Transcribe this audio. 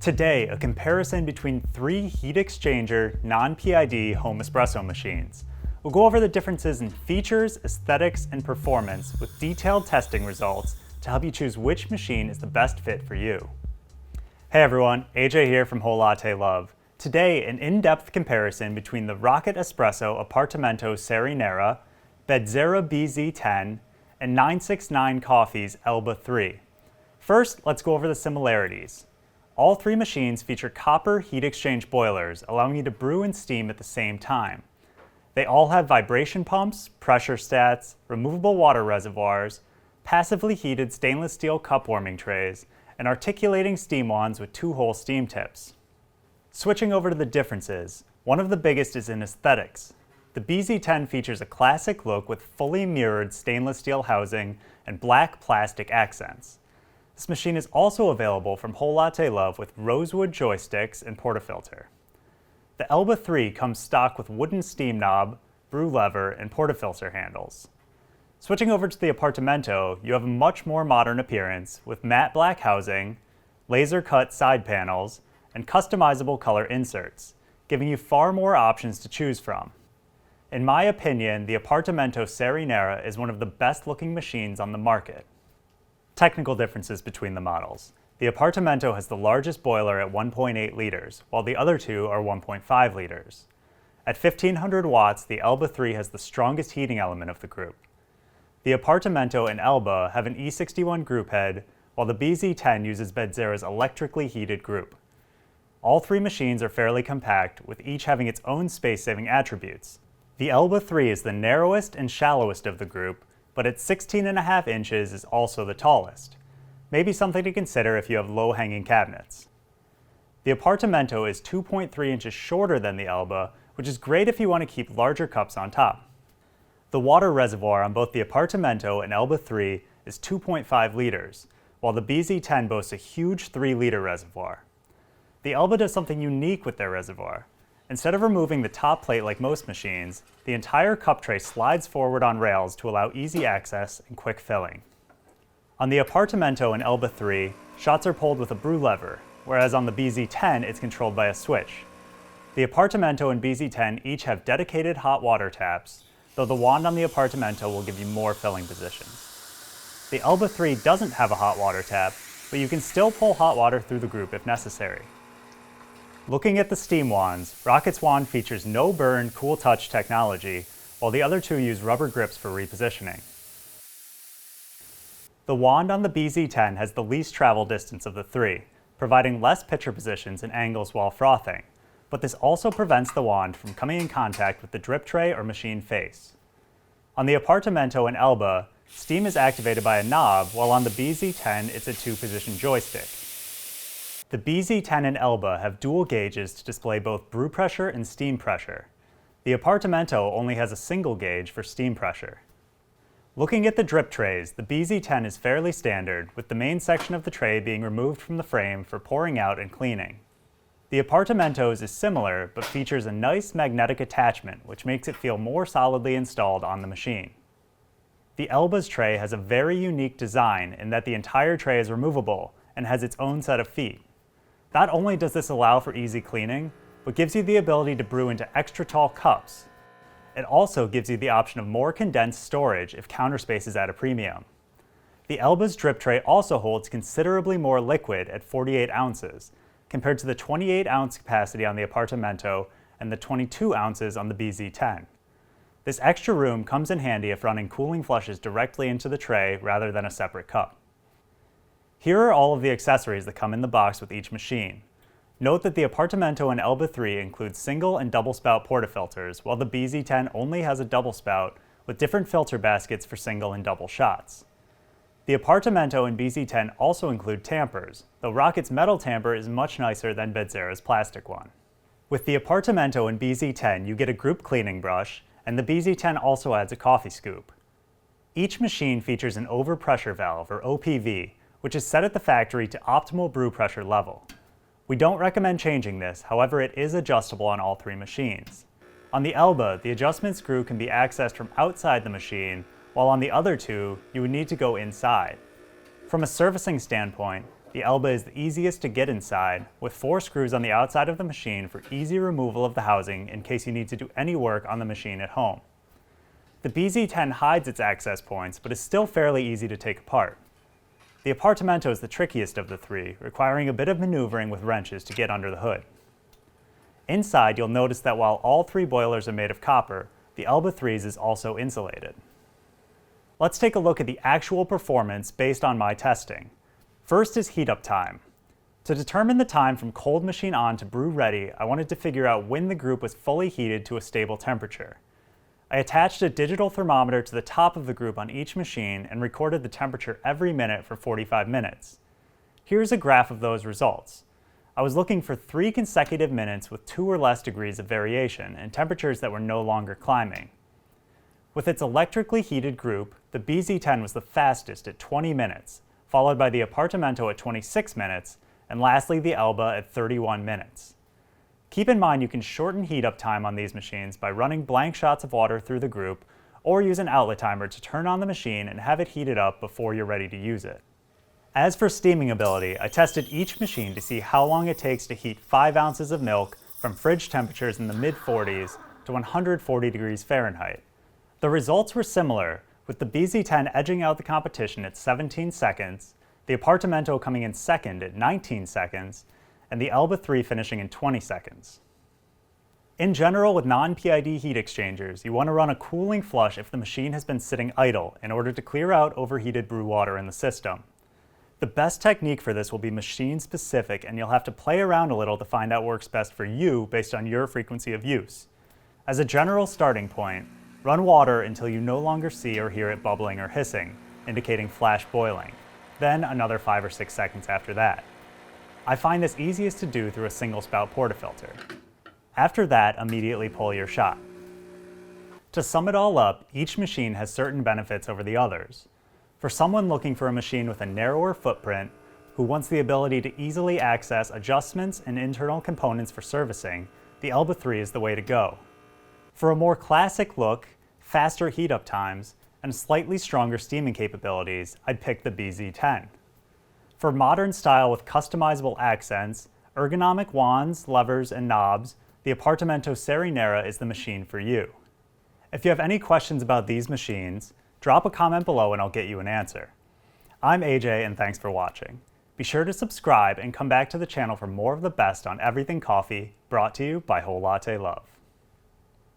Today, a comparison between 3 heat exchanger, non-PID home espresso machines. We'll go over the differences in features, aesthetics, and performance with detailed testing results to help you choose which machine is the best fit for you. Hey everyone, AJ here from Whole Latte Love. Today, an in-depth comparison between the Rocket Espresso Appartamento Serie Nera, Bezzera BZ10, and 969.Coffee's Elba 3. First, let's go over the similarities. All 3 machines feature copper heat exchange boilers, allowing you to brew and steam at the same time. They all have vibration pumps, pressure stats, removable water reservoirs, passively heated stainless steel cup warming trays, and articulating steam wands with 2-hole steam tips. Switching over to the differences, one of the biggest is in aesthetics. The BZ10 features a classic look with fully mirrored stainless steel housing and black plastic accents. This machine is also available from Whole Latte Love with rosewood joysticks and portafilter. The Elba 3 comes stock with wooden steam knob, brew lever, and portafilter handles. Switching over to the Appartamento, you have a much more modern appearance with matte black housing, laser-cut side panels, and customizable color inserts, giving you far more options to choose from. In my opinion, the Appartamento Serie Nera is one of the best-looking machines on the market. Technical differences between the models. The Appartamento has the largest boiler at 1.8 liters, while the other two are 1.5 liters. At 1500 watts, the Elba 3 has the strongest heating element of the group. The Appartamento and Elba have an E61 group head, while the BZ10 uses Bezzera's electrically heated group. All 3 machines are fairly compact, with each having its own space-saving attributes. The Elba 3 is the narrowest and shallowest of the group, but at 16.5 inches is also the tallest. Maybe something to consider if you have low-hanging cabinets. The Appartamento is 2.3 inches shorter than the Elba, which is great if you want to keep larger cups on top. The water reservoir on both the Appartamento and Elba 3 is 2.5 liters, while the BZ10 boasts a huge 3-liter reservoir. The Elba does something unique with their reservoir. Instead of removing the top plate like most machines, the entire cup tray slides forward on rails to allow easy access and quick filling. On the Appartamento and Elba 3, shots are pulled with a brew lever, whereas on the BZ10 it's controlled by a switch. The Appartamento and BZ10 each have dedicated hot water taps, though the wand on the Appartamento will give you more filling positions. The Elba 3 doesn't have a hot water tap, but you can still pull hot water through the group if necessary. Looking at the steam wands, Rocket's wand features no burn, cool touch technology, while the other two use rubber grips for repositioning. The wand on the BZ10 has the least travel distance of the 3, providing less pitcher positions and angles while frothing, but this also prevents the wand from coming in contact with the drip tray or machine face. On the Appartamento and Elba, steam is activated by a knob, while on the BZ10 it's a 2-position joystick. The BZ10 and Elba have dual gauges to display both brew pressure and steam pressure. The Appartamento only has a single gauge for steam pressure. Looking at the drip trays, the BZ10 is fairly standard, with the main section of the tray being removed from the frame for pouring out and cleaning. The Appartamento's is similar, but features a nice magnetic attachment, which makes it feel more solidly installed on the machine. The Elba's tray has a very unique design in that the entire tray is removable and has its own set of feet. Not only does this allow for easy cleaning, but gives you the ability to brew into extra tall cups. It also gives you the option of more condensed storage if counter space is at a premium. The Elba's drip tray also holds considerably more liquid at 48 ounces, compared to the 28-ounce capacity on the Appartamento and the 22 ounces on the BZ10. This extra room comes in handy if running cooling flushes directly into the tray rather than a separate cup. Here are all of the accessories that come in the box with each machine. Note that the Appartamento and Elba 3 include single and double spout portafilters, while the BZ10 only has a double spout with different filter baskets for single and double shots. The Appartamento and BZ10 also include tampers, though Rocket's metal tamper is much nicer than Bezzera's plastic one. With the Appartamento and BZ10, you get a group cleaning brush, and the BZ10 also adds a coffee scoop. Each machine features an overpressure valve, or OPV, which is set at the factory to optimal brew pressure level. We don't recommend changing this, however it is adjustable on all 3 machines. On the Elba, the adjustment screw can be accessed from outside the machine, while on the other two, you would need to go inside. From a servicing standpoint, The Elba is the easiest to get inside, with 4 screws on the outside of the machine for easy removal of the housing in case you need to do any work on the machine at home. The BZ10 hides its access points, but is still fairly easy to take apart. The Appartamento is the trickiest of the 3, requiring a bit of maneuvering with wrenches to get under the hood. Inside, you'll notice that while all 3 boilers are made of copper, the Elba 3's is also insulated. Let's take a look at the actual performance based on my testing. First is heat up time. To determine the time from cold machine on to brew ready, I wanted to figure out when the group was fully heated to a stable temperature. I attached a digital thermometer to the top of the group on each machine and recorded the temperature every minute for 45 minutes. Here's a graph of those results. I was looking for 3 consecutive minutes with 2 or less degrees of variation and temperatures that were no longer climbing. With its electrically heated group, the BZ10 was the fastest at 20 minutes, followed by the Appartamento at 26 minutes, and lastly the Elba at 31 minutes. Keep in mind you can shorten heat up time on these machines by running blank shots of water through the group, or use an outlet timer to turn on the machine and have it heated up before you're ready to use it. As for steaming ability, I tested each machine to see how long it takes to heat 5 ounces of milk from fridge temperatures in the mid-40s to 140 degrees Fahrenheit. The results were similar, with the BZ10 edging out the competition at 17 seconds, the Appartamento coming in second at 19 seconds, and the Elba 3 finishing in 20 seconds. In general, with non-PID heat exchangers, you want to run a cooling flush if the machine has been sitting idle in order to clear out overheated brew water in the system. The best technique for this will be machine-specific, and you'll have to play around a little to find out what works best for you based on your frequency of use. As a general starting point, run water until you no longer see or hear it bubbling or hissing, indicating flash boiling, then another 5 or 6 seconds after that. I find this easiest to do through a single spout portafilter. After that, immediately pull your shot. To sum it all up, each machine has certain benefits over the others. For someone looking for a machine with a narrower footprint, who wants the ability to easily access adjustments and internal components for servicing, the Elba 3 is the way to go. For a more classic look, faster heat up times, and slightly stronger steaming capabilities, I'd pick the BZ10. For modern style with customizable accents, ergonomic wands, levers, and knobs, the Appartamento Serinera is the machine for you. If you have any questions about these machines, drop a comment below and I'll get you an answer. I'm AJ and thanks for watching. Be sure to subscribe and come back to the channel for more of the best on everything coffee, brought to you by Whole Latte Love.